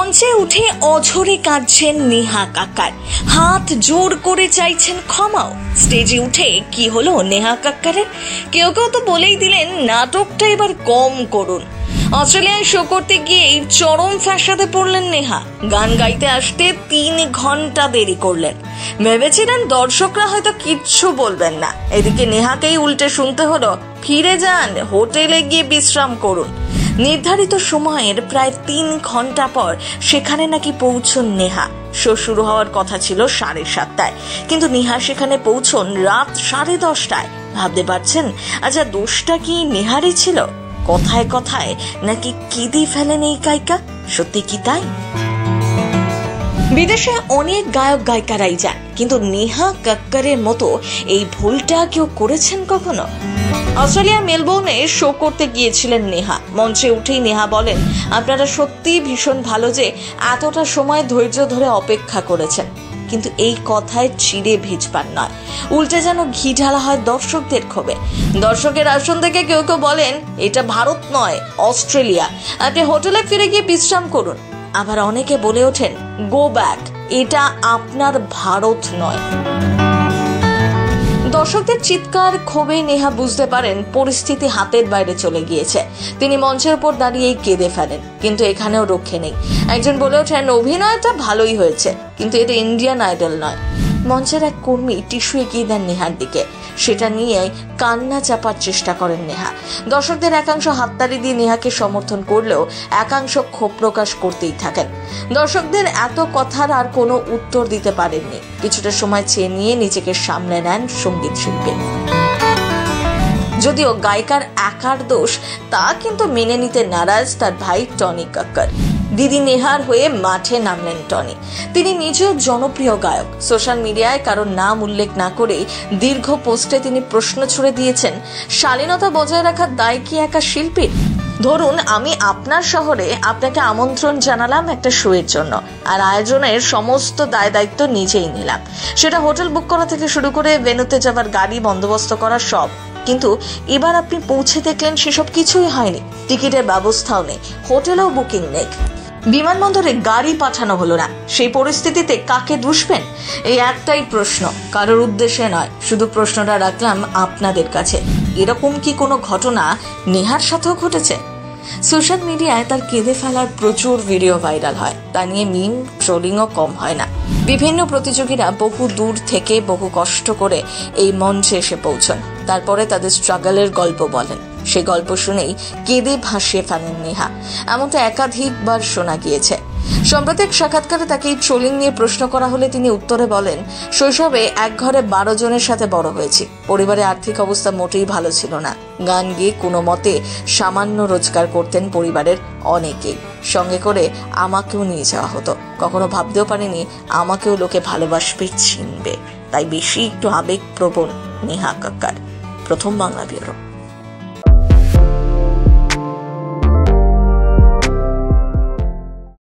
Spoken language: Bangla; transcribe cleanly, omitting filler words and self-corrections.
মঞ্চে উঠে অঝরে কাঁদছেন নেহা কাক্কার, হাত জোর করে চাইছেন ক্ষমাও। স্টেজে উঠে কি হলো নেহা কাক্কারের? কেউ কেউ তো বলেই দিলেন নাটকটা এবার কম করুন। অস্ট্রেলিয়ায় শো করতে গিয়ে চরম ফ্যাসাদে পড়লেন নেহা। গান গাইতে আসতে 3 ঘন্টা দেরি করলেন। ভেবেছিলেন দর্শকরা হয়তো কিচ্ছু বলবেন না, এদিকে নেহাকেই উল্টে শুনতে হলো ফিরে যান, হোটেলে গিয়ে বিশ্রাম করুন। নির্ধারিত সময়ের প্রায় 3 ঘন্টা পর সেখানে নাকি পৌঁছন নেহা। শো শুরু হওয়ার কথা ছিল 7:30টায়, কিন্তু নেহা সেখানে পৌঁছন রাত 10:30টায়। ভাবতে পারছেন? আচ্ছা, দোষটা কি নেহারই ছিল? কথায় কথায় নাকি কেঁদে ফেলেন এই গায়িকা, সত্যি কি তাই? বিদেশে অনেক গায়ক গায়িকারাই যান, কিন্তু নেহা কাক্কারের মতো এই ভুলটা কেউ করেছেন কখনো? অস্ট্রেলিয়া মেলবোর্নে শো করতে গিয়েছিলেন নেহা। মঞ্চে উঠেই নেহা বলেন, আপনারা সত্যি ভীষণ ভালো যে এতটা সময় ধৈর্য ধরে অপেক্ষা করেছেন। কিন্তু এই কথায় চিড়ে ভিজবার নয়, উল্টে যেন ঘি ঢালা হয় দর্শকদের ক্ষোভে। দর্শকের আসন থেকে কেউ কেউ বলেন, এটা ভারত নয়, অস্ট্রেলিয়া, আপনি হোটেলে ফিরে গিয়ে বিশ্রাম করুন। আবার অনেকে বলে ওঠেন, গো ব্যাক, এটা আপনার ভারত নয়। দর্শকদের চিৎকার ক্ষোভে নেহা বুঝতে পারেন পরিস্থিতি হাতের বাইরে চলে গিয়েছে। তিনি মঞ্চের উপর দাঁড়িয়েই কেঁদে ফেলেন, কিন্তু এখানেও রক্ষে নেই। একজন বলে ওঠেন, অভিনয়টা ভালোই হয়েছে, কিন্তু এটা ইন্ডিয়ান আইডল নয়। মঞ্চের এক কর্মী টিস্যু এগিয়ে দেন নেহার দিকে, সেটা নিয়ে কান্না চাপার চেষ্টা করেন নেহা। দর্শকদের একাংশ হাততালি দিয়ে নেহাকে সমর্থন করলেও একাংশ ক্ষোভ প্রকাশ করতেই থাকেন। দর্শকদের এত কথার আর কোনো উত্তর দিতে পারেননি। কিছুটা সময় চেয়ে নিয়ে নিজেকে সামলে নেন সঙ্গীত শিল্পী। যদিও গায়িকার একার দোষ তা কিন্তু মেনে নিতে নারাজ তার ভাই টনি কাক্কার। দিদি নেহার হয়ে মাঠে নামলেন টনি। তিনি নিজেও জনপ্রিয় গায়ক। সোশ্যাল মিডিয়ায় কারোর নাম উল্লেখ না করেই দীর্ঘ পোস্টে তিনি প্রশ্ন ছুড়ে দিয়েছেন, শালীনতা বজায় রাখার দায় কি একা শিল্পীর? ধরুন, আমি আপনার শহরে আপনাকে আমন্ত্রণ জানালাম একটা শোয়ের জন্য, আর আয়োজনের সমস্ত দায় দায়িত্ব নিজেই নিলাম। সেটা হোটেল বুক করা থেকে শুরু করে ভেন্যুতে যাবার গাড়ি বন্দোবস্ত করা সব। কিন্তু এবার আপনি পৌঁছে দেখলেন সেসব কিছুই হয়নি। টিকিটের ব্যবস্থাও নেই, হোটেলেও বুকিং নেই, বিমানবন্দরে গাড়ি পাঠানো হলো না। সেই পরিস্থিতিতে কাকে দুষবেন? এই একটাই প্রশ্ন, কারোর উদ্দেশ্যে নয়, শুধু প্রশ্নটা রাখলাম আপনাদের কাছে। এরকম কি কোনো ঘটনা নেহার সাথেও ঘটেছে? সোশ্যাল মিডিয়ায় তার কেঁদে ফেলার প্রচুর ভিডিও ভাইরাল হয়, তা নিয়ে মিম ট্রোলিংও কম হয় না। বিভিন্ন প্রতিযোগীরা বহু দূর থেকে বহু কষ্ট করে এই মঞ্চে এসে পৌঁছন, তারপরে তাদের স্ট্রাগলের গল্প বলেন। সে গল্প শুনেই কেঁদে ভাসিয়ে ফেলেন নেহা, এমনটা একাধিকবার শোনা গিয়েছে। সম্প্রতি এক সাক্ষাৎকারে তাকে এই ট্রোলিং নিয়ে প্রশ্ন করা হলে তিনি উত্তরে বলেন, শৈশবে এক ঘরে 12 জনের সাথে বড় হয়েছি। পরিবারের আর্থিক অবস্থা মোটেই ভালো ছিল না। গান গেয়ে কোনো মতে সামান্য রোজগার করতেন পরিবারের অনেকেই। সঙ্গে করে আমাকেও নিয়ে যাওয়া হতো। কখনো ভাবতেও পারিনি আমাকেও লোকে ভালোবাসবে, চিনবে। তাই বেশি একটু আবেগপ্রবণ নেহা কাক্কার। প্রথম বাংলা ব্যুরো।